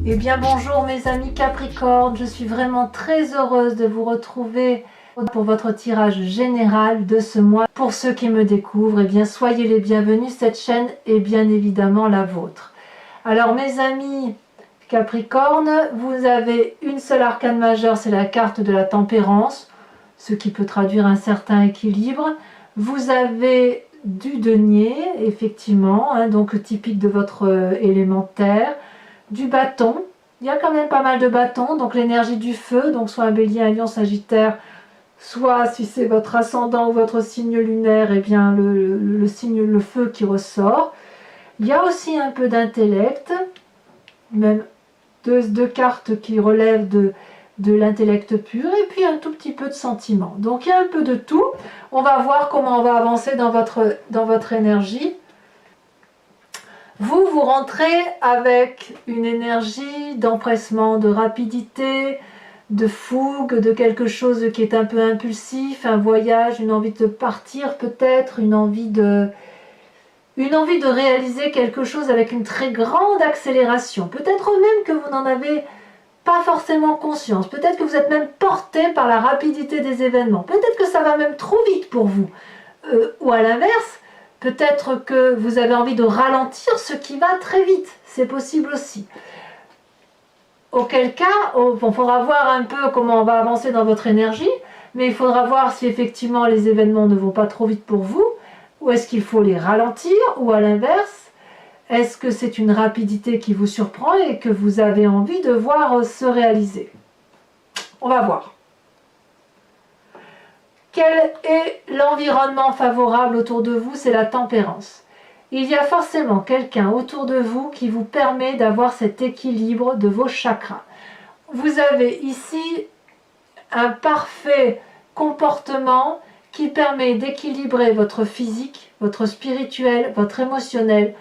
Eh bien bonjour mes amis Capricorne, je suis vraiment très heureuse de vous retrouver pour votre tirage général de ce mois. Pour ceux qui me découvrent, eh bien soyez les bienvenus, cette chaîne est bien évidemment la vôtre. Alors mes amis Capricorne, vous avez une seule arcane majeure, c'est la carte de la tempérance, ce qui peut traduire un certain équilibre. Vous avez du denier, effectivement, donc typique de votre élémentaire. Du bâton, il y a quand même pas mal de bâtons, donc l'énergie du feu, donc soit un bélier, un lion, sagittaire, soit si c'est votre ascendant ou votre signe lunaire, et bien le signe, le feu qui ressort. Il y a aussi un peu d'intellect, même deux cartes qui relèvent de l'intellect pur, et puis un tout petit peu de sentiment. Donc il y a un peu de tout. On va voir comment on va avancer dans votre énergie. Vous rentrez avec une énergie d'empressement, de rapidité, de fougue, de quelque chose qui est un peu impulsif, un voyage, une envie de partir peut-être, une envie de réaliser quelque chose avec une très grande accélération. Peut-être même que vous n'en avez pas forcément conscience. Peut-être que vous êtes même porté par la rapidité des événements. Peut-être que ça va même trop vite pour vous. Ou à l'inverse, peut-être que vous avez envie de ralentir ce qui va très vite. C'est possible aussi. Auquel cas, il faudra voir un peu comment on va avancer dans votre énergie, mais il faudra voir si effectivement les événements ne vont pas trop vite pour vous, ou est-ce qu'il faut les ralentir, ou à l'inverse, est-ce que c'est une rapidité qui vous surprend et que vous avez envie de voir se réaliser? On va voir. Quel est l'environnement favorable autour de vous? C'est la tempérance. Il y a forcément quelqu'un autour de vous qui vous permet d'avoir cet équilibre de vos chakras. Vous avez ici un parfait comportement qui permet d'équilibrer votre physique, votre spirituel, votre émotionnel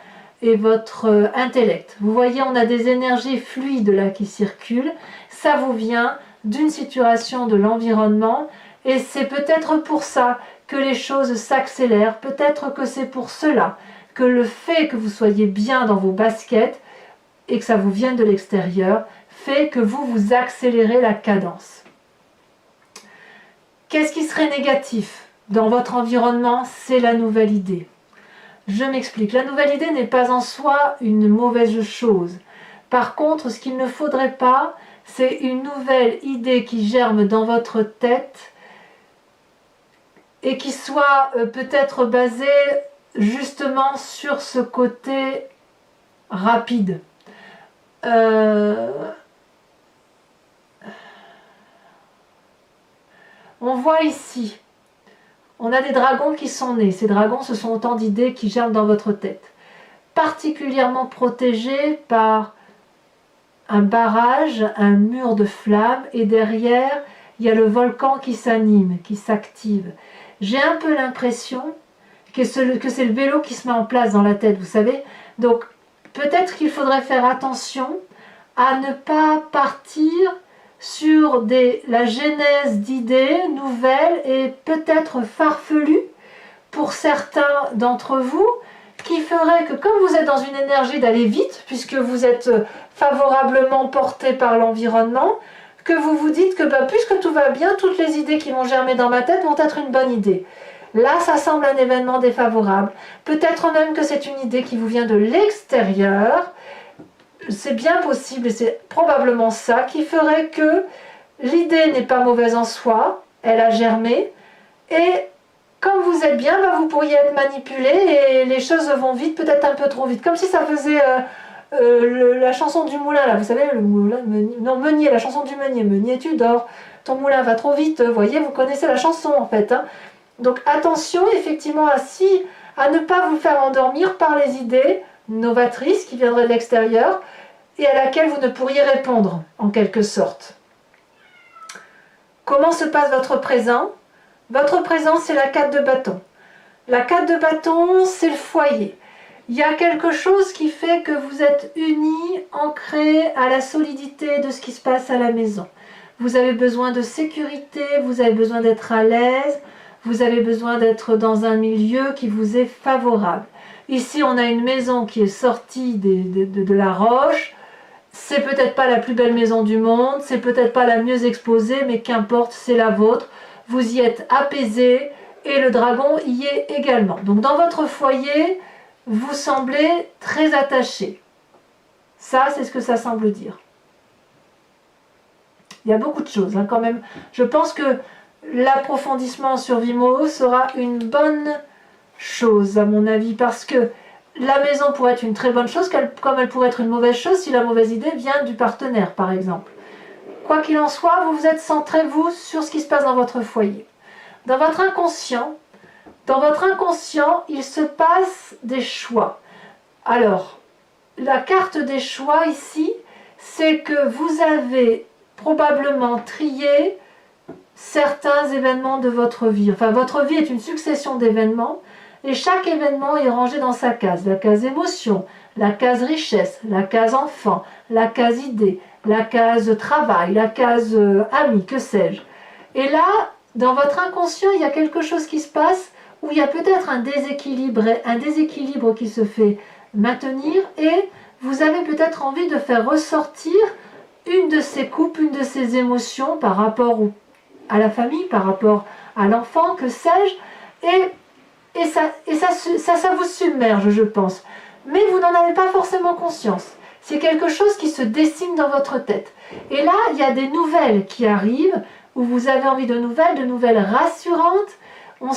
et votre intellect. Vous voyez, on a des énergies fluides là qui circulent. Ça vous vient d'une situation de l'environnement. Et c'est peut-être pour ça que les choses s'accélèrent, peut-être que c'est pour cela que le fait que vous soyez bien dans vos baskets et que ça vous vienne de l'extérieur fait que vous accélérez la cadence. Qu'est-ce qui serait négatif dans votre environnement? C'est la nouvelle idée. Je m'explique, la nouvelle idée n'est pas en soi une mauvaise chose. Par contre, ce qu'il ne faudrait pas, c'est une nouvelle idée qui germe dans votre tête et qui soit peut-être basé justement sur ce côté rapide. On voit ici, on a des dragons qui sont nés. Ces dragons, ce sont autant d'idées qui germent dans votre tête. Particulièrement protégés par un barrage, un mur de flammes, et derrière, il y a le volcan qui s'anime, qui s'active. J'ai un peu l'impression que c'est le vélo qui se met en place dans la tête, vous savez. Donc, peut-être qu'il faudrait faire attention à ne pas partir sur la genèse d'idées nouvelles et peut-être farfelues pour certains d'entre vous, qui ferait que comme vous êtes dans une énergie d'aller vite, puisque vous êtes favorablement porté par l'environnement, que vous vous dites que puisque tout va bien, toutes les idées qui vont germer dans ma tête vont être une bonne idée. Là, ça semble un événement défavorable. Peut-être même que c'est une idée qui vous vient de l'extérieur. C'est bien possible et c'est probablement ça qui ferait que l'idée n'est pas mauvaise en soi, elle a germé, et comme vous êtes bien, vous pourriez être manipulé et les choses vont vite, peut-être un peu trop vite. Comme si ça faisait la chanson du moulin, là, vous savez, le moulin, non, Meunier, la chanson du Meunier. Meunier, tu dors, ton moulin va trop vite, vous voyez, vous connaissez la chanson en fait. Donc attention effectivement à ne pas vous faire endormir par les idées novatrices qui viendraient de l'extérieur et à laquelle vous ne pourriez répondre en quelque sorte. Comment se passe votre présent? Votre présent, c'est la 4 de bâton. La 4 de bâton, c'est le foyer. Il y a quelque chose qui fait que vous êtes unis, ancrés à la solidité de ce qui se passe à la maison. Vous avez besoin de sécurité, vous avez besoin d'être à l'aise, vous avez besoin d'être dans un milieu qui vous est favorable. Ici, on a une maison qui est sortie de la roche c'est peut-être pas la plus belle maison du monde, c'est peut-être pas la mieux exposée, mais qu'importe, c'est la vôtre. Vous y êtes apaisé et le dragon y est également. Donc dans votre foyer, vous semblez très attaché. Ça, c'est ce que ça semble dire. Il y a beaucoup de choses quand même. Je pense que l'approfondissement sur Vimeo sera une bonne chose à mon avis, parce que la maison pourrait être une très bonne chose, comme elle pourrait être une mauvaise chose si la mauvaise idée vient du partenaire par exemple. Quoi qu'il en soit, vous vous êtes centré vous sur ce qui se passe dans votre foyer. Dans votre inconscient, il se passe des choix. Alors, la carte des choix ici, c'est que vous avez probablement trié certains événements de votre vie. Enfin, votre vie est une succession d'événements et chaque événement est rangé dans sa case. La case émotion, la case richesse, la case enfant, la case idée, la case travail, la case ami, que sais-je. Et là, dans votre inconscient, il y a quelque chose qui se passe où il y a peut-être un déséquilibre qui se fait maintenir et vous avez peut-être envie de faire ressortir une de ces coupes, une de ces émotions par rapport à la famille, par rapport à l'enfant, que sais-je, et ça vous submerge, je pense. Mais vous n'en avez pas forcément conscience. C'est quelque chose qui se dessine dans votre tête. Et là, il y a des nouvelles qui arrivent, où vous avez envie de nouvelles rassurantes. On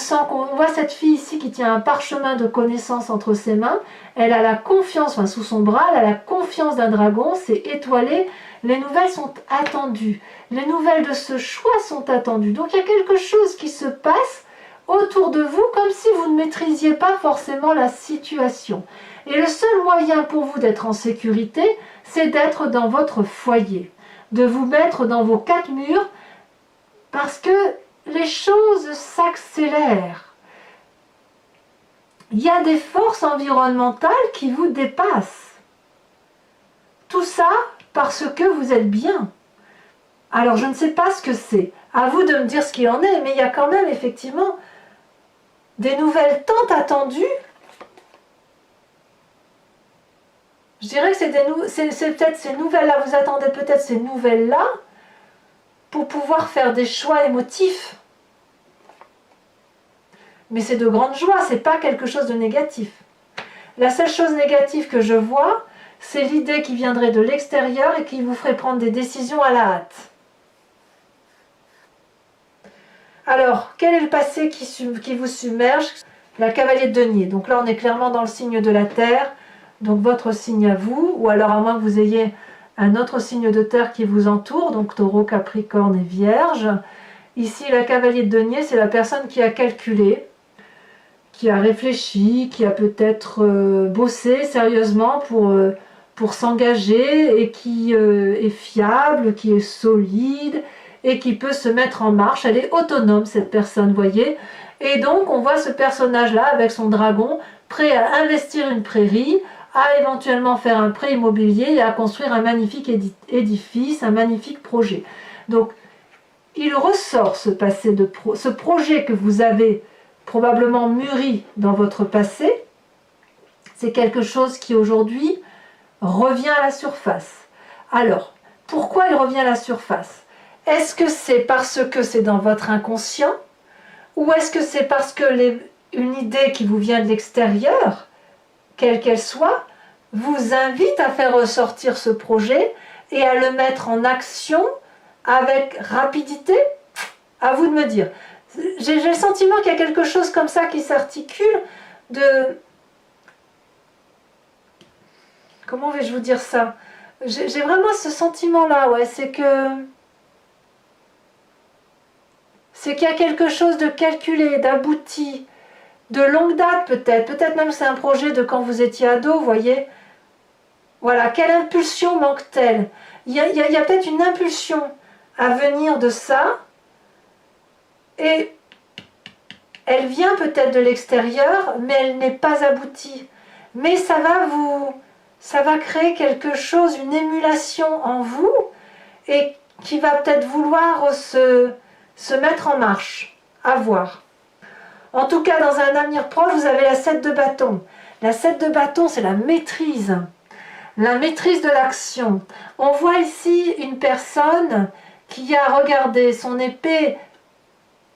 voit cette fille ici qui tient un parchemin de connaissances entre ses mains. Elle a la confiance, sous son bras, elle a la confiance d'un dragon, c'est étoilé. Les nouvelles sont attendues. Les nouvelles de ce choix sont attendues. Donc il y a quelque chose qui se passe autour de vous comme si vous ne maîtrisiez pas forcément la situation. Et le seul moyen pour vous d'être en sécurité, c'est d'être dans votre foyer, de vous mettre dans vos quatre murs, parce que les choses s'accélèrent. Il y a des forces environnementales qui vous dépassent. Tout ça parce que vous êtes bien. Alors je ne sais pas ce que c'est. À vous de me dire ce qu'il en est, mais il y a quand même effectivement des nouvelles tant attendues. Je dirais que c'est peut-être ces nouvelles-là, vous attendez peut-être ces nouvelles-là pour pouvoir faire des choix émotifs. Mais c'est de grande joie, c'est pas quelque chose de négatif. La seule chose négative que je vois, c'est l'idée qui viendrait de l'extérieur et qui vous ferait prendre des décisions à la hâte. Alors, quel est le passé qui vous submerge? La cavalier de denier. Donc là, on est clairement dans le signe de la terre, donc votre signe à vous, ou alors à moins que vous ayez un autre signe de terre qui vous entoure, donc taureau, capricorne et vierge. Ici, la cavalier de denier, c'est la personne qui a calculé, qui a réfléchi, qui a peut-être bossé sérieusement pour s'engager et qui est fiable, qui est solide et qui peut se mettre en marche. Elle est autonome, cette personne, voyez. Et donc, on voit ce personnage-là avec son dragon, prêt à investir une prairie, à éventuellement faire un prêt immobilier et à construire un magnifique édifice, un magnifique projet. Donc, il ressort ce passé ce projet que vous avez probablement mûri dans votre passé. C'est quelque chose qui aujourd'hui revient à la surface. Alors, pourquoi il revient à la surface? Est-ce que c'est parce que c'est dans votre inconscient? Ou est-ce que c'est parce que une idée qui vous vient de l'extérieur, quelle qu'elle soit, vous invite à faire ressortir ce projet et à le mettre en action avec rapidité? À vous de me dire. J'ai le sentiment qu'il y a quelque chose comme ça qui s'articule de... Comment vais-je vous dire ça? J'ai vraiment ce sentiment-là, ouais, c'est qu'il y a quelque chose de calculé, d'abouti, de longue date peut-être même c'est un projet de quand vous étiez ado, vous voyez. Voilà, quelle impulsion manque-t-elle? Il y a peut-être une impulsion à venir de ça, et elle vient peut-être de l'extérieur, mais elle n'est pas aboutie. Mais ça va créer quelque chose, une émulation en vous, et qui va peut-être vouloir se mettre en marche, à voir. En tout cas, dans un avenir proche, vous avez la 7 de bâton. La 7 de bâton, c'est la maîtrise. la maîtrise de l'action. On voit ici une personne qui a regardé son épée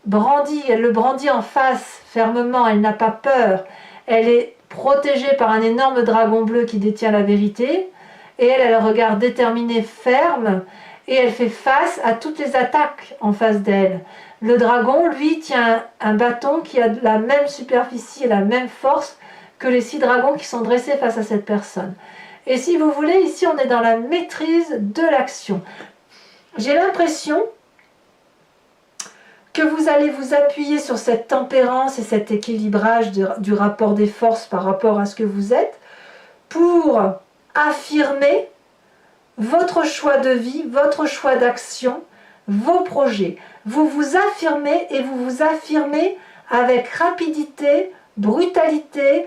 brandie, elle le brandit en face fermement, elle n'a pas peur, elle est protégée par un énorme dragon bleu qui détient la vérité, et elle a le regard déterminé, ferme, et elle fait face à toutes les attaques en face d'elle. Le dragon, lui, tient un bâton qui a la même superficie et la même force que les 6 dragons qui sont dressés face à cette personne. Et si vous voulez, ici on est dans la maîtrise de l'action. J'ai l'impression que vous allez vous appuyer sur cette tempérance et cet équilibrage du rapport des forces par rapport à ce que vous êtes pour affirmer votre choix de vie, votre choix d'action, vos projets. Vous vous affirmez et vous vous affirmez avec rapidité, brutalité,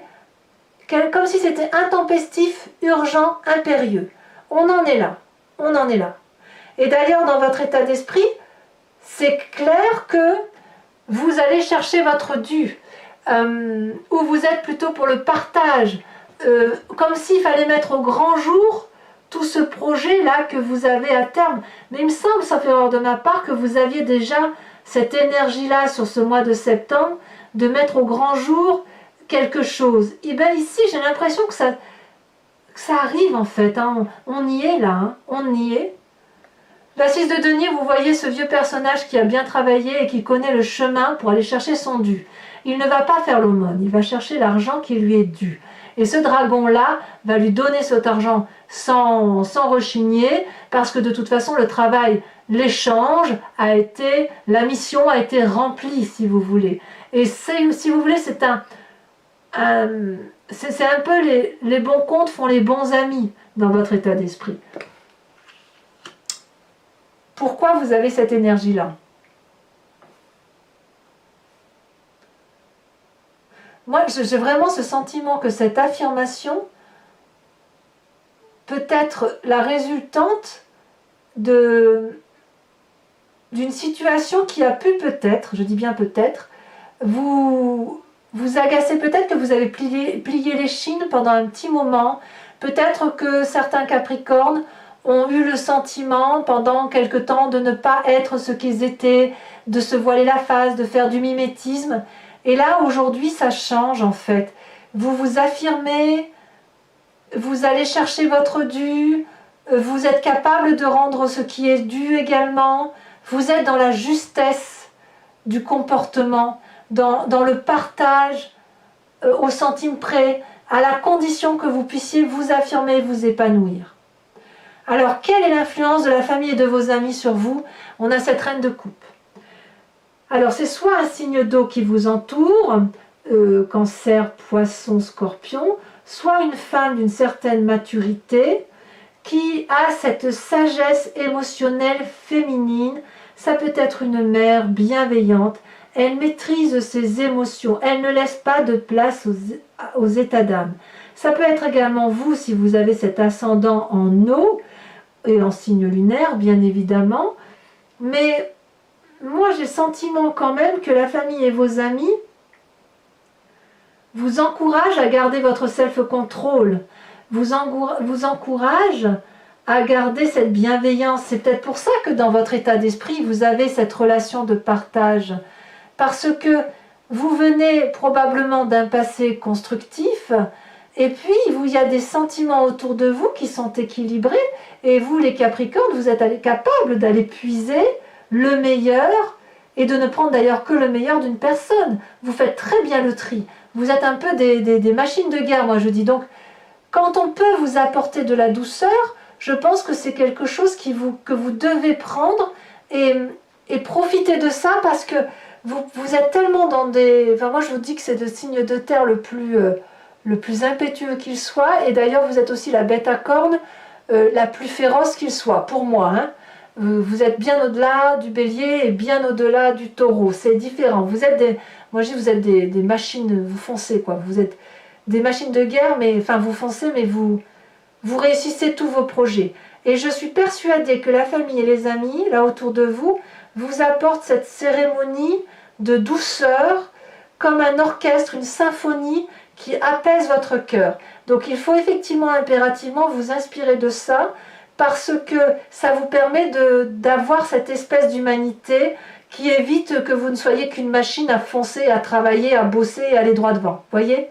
comme si c'était intempestif, urgent, impérieux. On en est là, on en est là. Et d'ailleurs, dans votre état d'esprit, c'est clair que vous allez chercher votre dû, ou vous êtes plutôt pour le partage, comme s'il fallait mettre au grand jour tout ce projet-là que vous avez à terme. Mais il me semble, sauf erreur de ma part, que vous aviez déjà cette énergie-là sur ce mois de septembre, de mettre au grand jour quelque chose. Et bien ici, j'ai l'impression que ça arrive en fait, hein. On y est là, hein. On y est. La 6 de denier, vous voyez ce vieux personnage qui a bien travaillé et qui connaît le chemin pour aller chercher son dû. Il ne va pas faire l'aumône, il va chercher l'argent qui lui est dû. Et ce dragon-là va lui donner cet argent sans rechigner, parce que de toute façon, le travail, l'échange a été, la mission a été remplie, si vous voulez. Et si vous voulez, c'est un peu les bons comptes font les bons amis dans votre état d'esprit. Pourquoi vous avez cette énergie-là? Moi, j'ai vraiment ce sentiment que cette affirmation peut être la résultante d'une situation qui a pu peut-être, je dis bien peut-être, vous agacer. Peut-être que vous avez plié l'échine pendant un petit moment. Peut-être que certains Capricornes ont eu le sentiment pendant quelque temps de ne pas être ce qu'ils étaient, de se voiler la face, de faire du mimétisme. Et là, aujourd'hui, ça change en fait. Vous vous affirmez, vous allez chercher votre dû, vous êtes capable de rendre ce qui est dû également. Vous êtes dans la justesse du comportement, dans le partage au centime près, à la condition que vous puissiez vous affirmer et vous épanouir. Alors, quelle est l'influence de la famille et de vos amis sur vous? On a cette reine de coupe. Alors, c'est soit un signe d'eau qui vous entoure, cancer, poisson, scorpion, soit une femme d'une certaine maturité qui a cette sagesse émotionnelle féminine. Ça peut être une mère bienveillante. Elle maîtrise ses émotions. Elle ne laisse pas de place aux états d'âme. Ça peut être également vous, si vous avez cet ascendant en eau et en signe lunaire, bien évidemment. Mais moi, j'ai le sentiment quand même que la famille et vos amis vous encouragent à garder votre self-control, vous encouragent à garder cette bienveillance. C'est peut-être pour ça que dans votre état d'esprit, vous avez cette relation de partage. Parce que vous venez probablement d'un passé constructif, et puis il y a des sentiments autour de vous qui sont équilibrés, et vous, les Capricornes, vous êtes capables d'aller puiser le meilleur, et de ne prendre d'ailleurs que le meilleur d'une personne. Vous faites très bien le tri. Vous êtes un peu des machines de guerre, moi je dis. Donc, quand on peut vous apporter de la douceur, je pense que c'est quelque chose que vous devez prendre et profiter de ça, parce que vous êtes tellement dans des... Enfin, moi je vous dis que c'est le signe de terre le plus impétueux qu'il soit, et d'ailleurs vous êtes aussi la bête à cornes la plus féroce qu'il soit, pour moi, hein. Vous êtes bien au-delà du bélier et bien au-delà du taureau, c'est différent. Vous êtes moi je dis, vous êtes des machines, vous foncez quoi, vous êtes des machines de guerre, mais enfin vous foncez, mais vous réussissez tous vos projets. Et je suis persuadée que la famille et les amis, là autour de vous, vous apportent cette cérémonie de douceur, comme un orchestre, une symphonie qui apaise votre cœur. Donc il faut effectivement impérativement vous inspirer de ça, parce que ça vous permet d'avoir cette espèce d'humanité qui évite que vous ne soyez qu'une machine à foncer, à travailler, à bosser et aller droit devant. Voyez?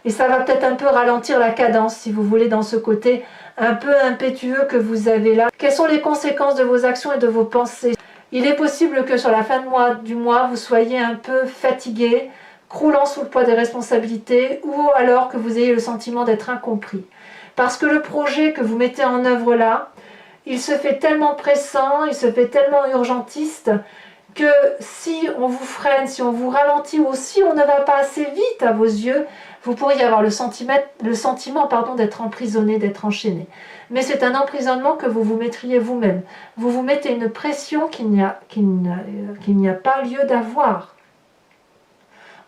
Et ça va peut-être un peu ralentir la cadence, si vous voulez, dans ce côté un peu impétueux que vous avez là. Quelles sont les conséquences de vos actions et de vos pensées? Il est possible que sur la fin du mois, vous soyez un peu fatigué, croulant sous le poids des responsabilités, ou alors que vous ayez le sentiment d'être incompris. Parce que le projet que vous mettez en œuvre là, il se fait tellement pressant, il se fait tellement urgentiste, que si on vous freine, si on vous ralentit, ou si on ne va pas assez vite à vos yeux, vous pourriez avoir le sentiment d'être emprisonné, d'être enchaîné. Mais c'est un emprisonnement que vous vous mettriez vous-même. Vous vous mettez une pression qu'il n'y a pas lieu d'avoir.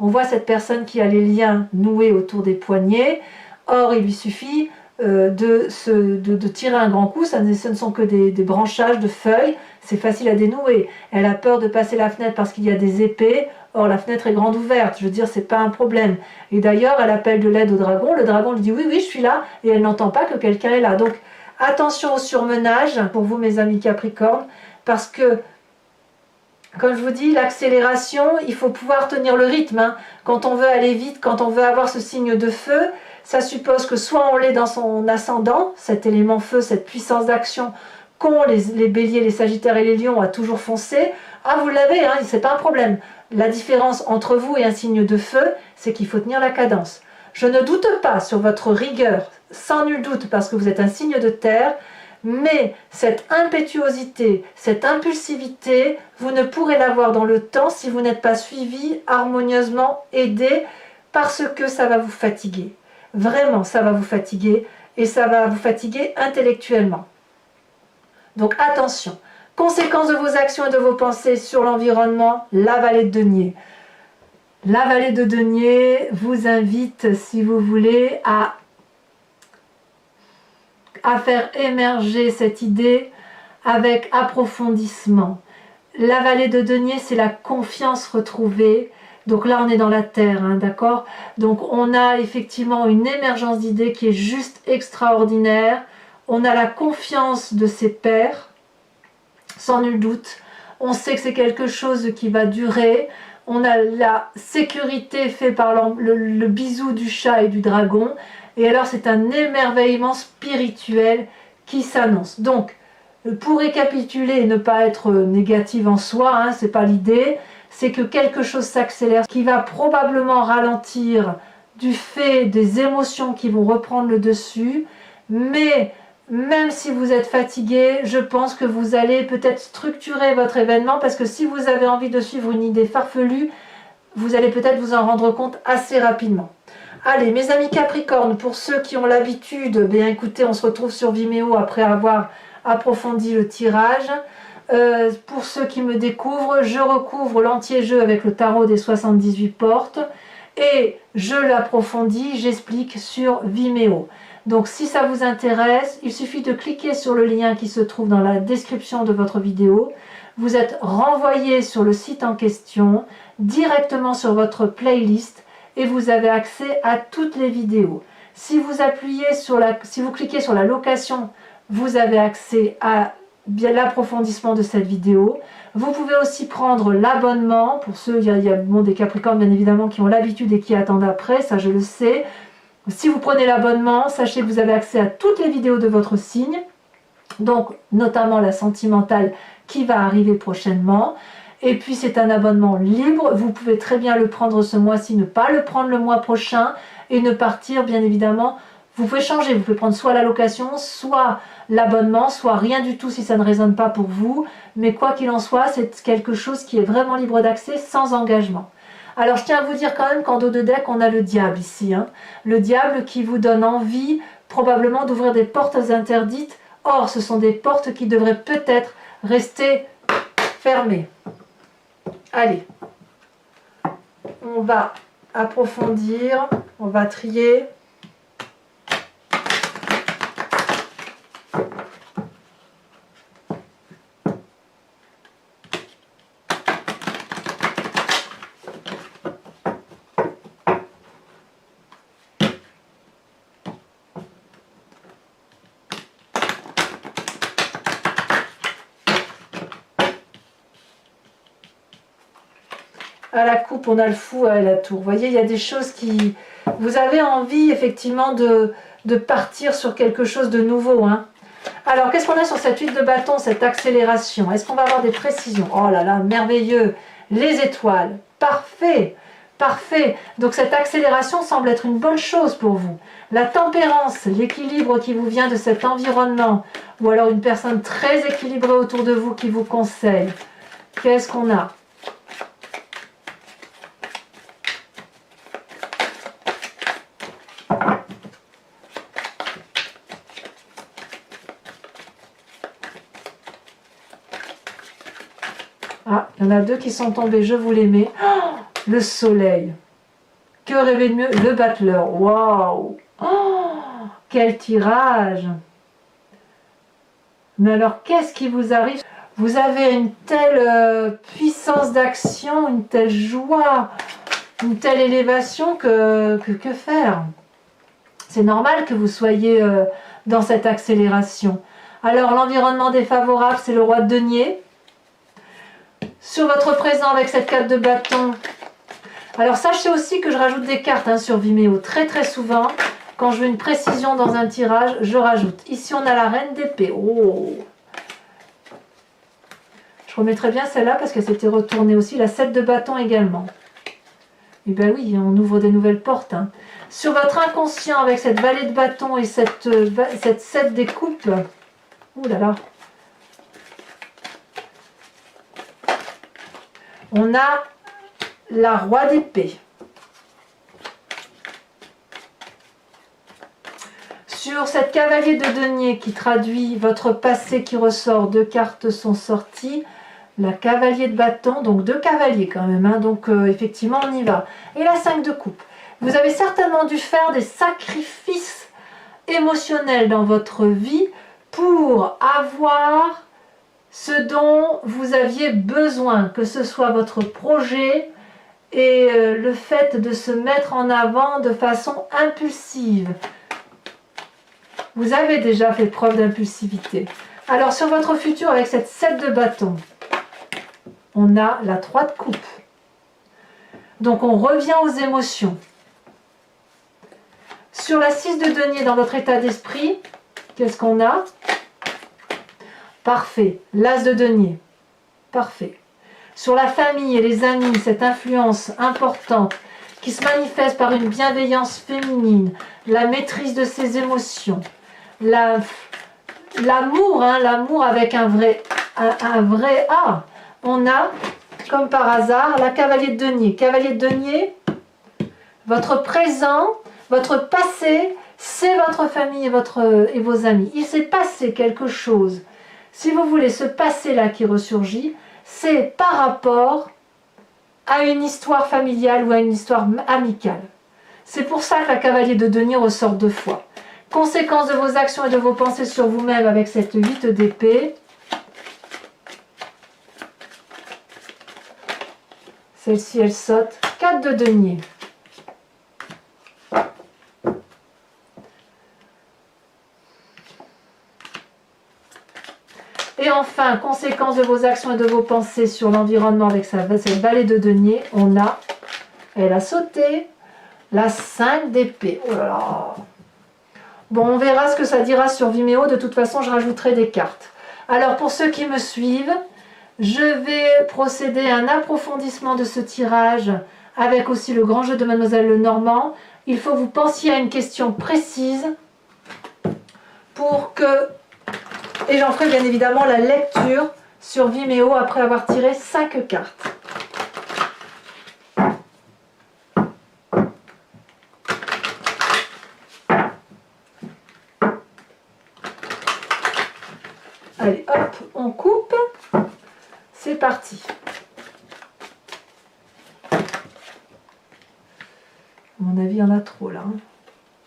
On voit cette personne qui a les liens noués autour des poignets. Or, il lui suffit de tirer un grand coup. Ce ne sont que des branchages de feuilles. C'est facile à dénouer. Elle a peur de passer la fenêtre parce qu'il y a des épées. Or, la fenêtre est grande ouverte. Je veux dire, c'est pas un problème. Et d'ailleurs, elle appelle de l'aide au dragon. Le dragon lui dit oui, oui, je suis là. Et elle n'entend pas que quelqu'un est là. Donc, attention au surmenage pour vous, mes amis Capricorne, parce que, comme je vous dis, l'accélération, il faut pouvoir tenir le rythme. Hein. Quand on veut aller vite, quand on veut avoir ce signe de feu, ça suppose que soit on l'est dans son ascendant, cet élément feu, cette puissance d'action qu'ont les béliers, les sagittaires et les lions à toujours foncer. Ah, vous l'avez, hein, c'est pas un problème. La différence entre vous et un signe de feu, c'est qu'il faut tenir la cadence. Je ne doute pas sur votre rigueur, sans nul doute, parce que vous êtes un signe de terre, mais cette impétuosité, cette impulsivité, vous ne pourrez l'avoir dans le temps si vous n'êtes pas suivi, harmonieusement aidé, parce que ça va vous fatiguer. Vraiment, ça va vous fatiguer, et ça va vous fatiguer intellectuellement. Donc attention. Conséquences de vos actions et de vos pensées sur l'environnement, la vallée de denier. La vallée de denier vous invite, si vous voulez, à faire émerger cette idée avec approfondissement. La vallée de denier, c'est la confiance retrouvée. Donc là, on est dans la terre, hein, d'accord? Donc on a effectivement une émergence d'idées qui est juste extraordinaire. On a la confiance de ses pairs, sans nul doute. On sait que c'est quelque chose qui va durer. On a la sécurité faite par le bisou du chat et du dragon. Et alors c'est un émerveillement spirituel qui s'annonce. Donc, pour récapituler et ne pas être négative en soi, hein, c'est pas l'idée, c'est que quelque chose s'accélère, qui va probablement ralentir du fait des émotions qui vont reprendre le dessus, mais même si vous êtes fatigué, je pense que vous allez peut-être structurer votre événement, parce que si vous avez envie de suivre une idée farfelue, vous allez peut-être vous en rendre compte assez rapidement. Allez, mes amis Capricorne, pour ceux qui ont l'habitude, bien écoutez, on se retrouve sur Vimeo après avoir approfondi le tirage. Pour ceux qui me découvrent, je recouvre l'entier-jeu avec le tarot des 78 portes et je l'approfondis, j'explique sur Vimeo. Donc si ça vous intéresse, il suffit de cliquer sur le lien qui se trouve dans la description de votre vidéo. Vous êtes renvoyé sur le site en question, directement sur votre playlist, et vous avez accès à toutes les vidéos. Si vous cliquez sur la location, vous avez accès à l'approfondissement de cette vidéo. Vous pouvez aussi prendre l'abonnement. Pour ceux, il y a des Capricornes bien évidemment qui ont l'habitude et qui attendent après, ça je le sais. Si vous prenez l'abonnement, sachez que vous avez accès à toutes les vidéos de votre signe, donc notamment la sentimentale qui va arriver prochainement. Et puis c'est un abonnement libre, vous pouvez très bien le prendre ce mois-ci, ne pas le prendre le mois prochain et ne partir bien évidemment. Vous pouvez changer, vous pouvez prendre soit la location, soit l'abonnement, soit rien du tout si ça ne résonne pas pour vous. Mais quoi qu'il en soit, c'est quelque chose qui est vraiment libre d'accès, sans engagement. Alors je tiens à vous dire quand même qu'en dos de deck, on a le diable ici. Hein. Le diable qui vous donne envie probablement d'ouvrir des portes interdites. Or, ce sont des portes qui devraient peut-être rester fermées. Allez, on va approfondir, on va trier. à la coupe, on a le fou, à la tour. Vous voyez, il y a des choses qui... Vous avez envie, effectivement, de partir sur quelque chose de nouveau. Hein. Alors, qu'est-ce qu'on a sur cette huile de bâton, cette accélération? Est-ce qu'on va avoir des précisions? Oh là là, merveilleux! Les étoiles, parfait! Parfait! Donc, cette accélération semble être une bonne chose pour vous. La tempérance, l'équilibre qui vous vient de cet environnement, ou alors une personne très équilibrée autour de vous qui vous conseille. Qu'est-ce qu'on a? Ah, il y en a deux qui sont tombés, je vous les mets. Oh, le soleil. Que rêver de mieux? Le battleur. Waouh! Oh, quel tirage! Mais alors, qu'est-ce qui vous arrive? Vous avez une telle puissance d'action, une telle joie, une telle élévation que faire? C'est normal que vous soyez dans cette accélération. Alors, l'environnement défavorable, c'est le roi de denier. Sur votre présent avec cette carte de bâton. Alors, sachez aussi que je rajoute des cartes hein, sur Vimeo très très souvent. Quand je veux une précision dans un tirage, je rajoute. Ici, on a la reine d'épée. Oh! Je remettrai bien celle-là parce qu'elle s'était retournée aussi. La 7 de bâton également. Et bien oui, on ouvre des nouvelles portes. Hein. Sur votre inconscient avec cette vallée de bâton et cette 7 des coupes. Ouh là là. On a la roi d'épée. Sur cette cavalier de denier qui traduit votre passé qui ressort, deux cartes sont sorties. La cavalier de bâton, donc deux cavaliers quand même, hein, donc effectivement on y va. Et la 5 de coupe. Vous avez certainement dû faire des sacrifices émotionnels dans votre vie pour avoir ce dont vous aviez besoin, que ce soit votre projet et le fait de se mettre en avant de façon impulsive. Vous avez déjà fait preuve d'impulsivité. Alors sur votre futur avec cette 7 de bâton, on a la 3 de coupe. Donc on revient aux émotions. Sur la 6 de denier dans votre état d'esprit, qu'est-ce qu'on a? Parfait. L'as de denier. Parfait. Sur la famille et les amis, cette influence importante qui se manifeste par une bienveillance féminine, la maîtrise de ses émotions, l'amour, hein, l'amour avec un vrai A. On a, comme par hasard, la cavalier de denier. Cavalier de denier, votre présent, votre passé, c'est votre famille et vos amis. Il s'est passé quelque chose. Si vous voulez, ce passé-là qui ressurgit, c'est par rapport à une histoire familiale ou à une histoire amicale. C'est pour ça que la cavalier de denier ressort deux fois. Conséquence de vos actions et de vos pensées sur vous-même avec cette 8 d'épée. Celle-ci, elle saute. 4 de denier. Et enfin, conséquence de vos actions et de vos pensées sur l'environnement avec cette vallée de denier, on a, elle a sauté, la 5 d'épée. Oh là là. Bon, on verra ce que ça dira sur Vimeo. De toute façon, je rajouterai des cartes. Alors, pour ceux qui me suivent, je vais procéder à un approfondissement de ce tirage avec aussi le grand jeu de Mademoiselle Lenormand. Il faut que vous pensiez à une question précise pour que... Et j'en ferai bien évidemment la lecture sur Vimeo après avoir tiré 5 cartes. Allez, hop, on coupe. C'est parti. À mon avis, il y en a trop là. Hein.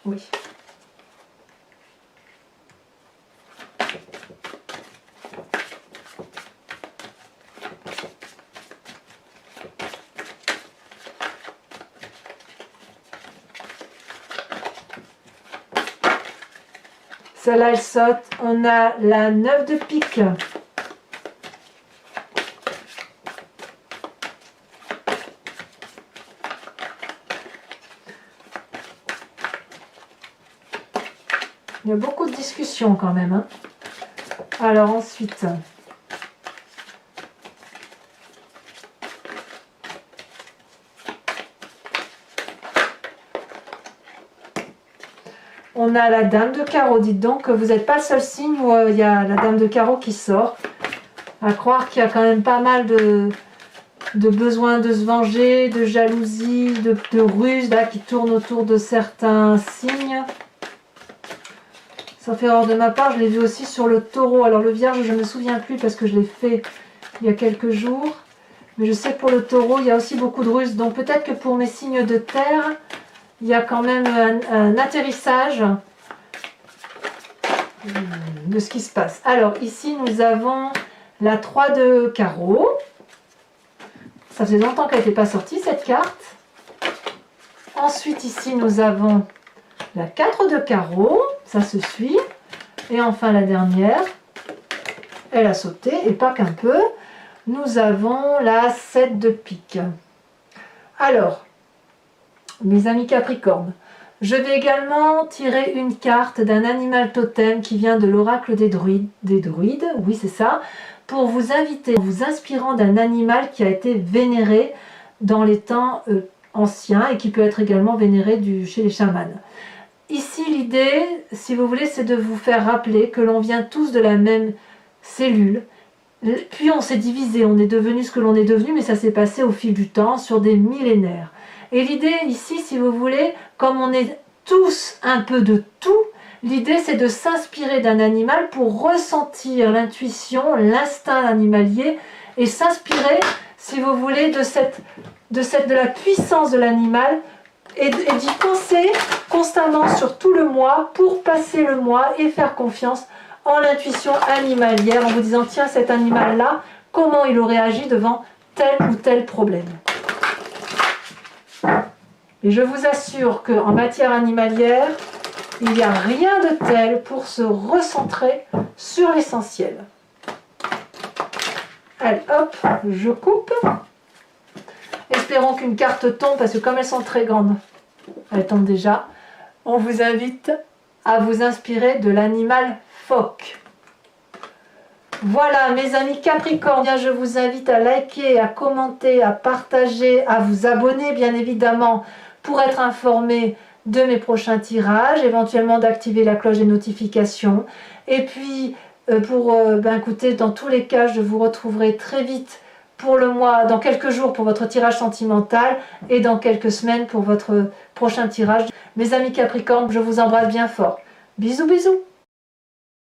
Oui. Celle-là, elle saute. On a la 9 de pique. Il y a beaucoup de discussions quand même, hein. Alors ensuite, on a la dame de carreau. Dites donc que vous n'êtes pas le seul signe où il y a la dame de carreau qui sort. À croire qu'il y a quand même pas mal de besoin de se venger, de jalousie, de ruse là, qui tournent autour de certains signes. Sauf erreur de ma part, je l'ai vu aussi sur le taureau. Alors le vierge, je ne me souviens plus parce que je l'ai fait il y a quelques jours. Mais je sais que pour le taureau, il y a aussi beaucoup de ruses. Donc peut-être que pour mes signes de terre, il y a quand même un atterrissage de ce qui se passe. Alors ici, nous avons la 3 de carreau. Ça faisait longtemps qu'elle n'était pas sortie, cette carte. Ensuite, ici, nous avons la 4 de carreau. Ça se suit. Et enfin, la dernière, elle a sauté, et pas qu'un peu. Nous avons la 7 de pique. Alors, mes amis Capricorne, je vais également tirer une carte d'un animal totem qui vient de l'oracle des druides, oui c'est ça, pour vous inviter, en vous inspirant d'un animal qui a été vénéré dans les temps anciens et qui peut être également vénéré chez les chamans. Ici l'idée, si vous voulez, c'est de vous faire rappeler que l'on vient tous de la même cellule, puis on s'est divisé, on est devenu ce que l'on est devenu, mais ça s'est passé au fil du temps, sur des millénaires. Et l'idée ici, si vous voulez, comme on est tous un peu de tout, l'idée c'est de s'inspirer d'un animal pour ressentir l'intuition, l'instinct animalier et s'inspirer, si vous voulez, de la puissance de l'animal et d'y penser constamment sur tout le mois pour passer le mois et faire confiance en l'intuition animalière en vous disant tiens, cet animal-là, comment il aurait agi devant tel ou tel problème. Et je vous assure qu'en matière animalière, il n'y a rien de tel pour se recentrer sur l'essentiel. Allez, hop, je coupe. Espérons qu'une carte tombe, parce que comme elles sont très grandes, elles tombent déjà. On vous invite à vous inspirer de l'animal phoque. Voilà mes amis Capricorne, je vous invite à liker, à commenter, à partager, à vous abonner bien évidemment pour être informé de mes prochains tirages, éventuellement d'activer la cloche des notifications. Et puis écoutez, dans tous les cas, je vous retrouverai très vite pour le mois, dans quelques jours pour votre tirage sentimental et dans quelques semaines pour votre prochain tirage. Mes amis Capricorne, je vous embrasse bien fort. Bisous bisous.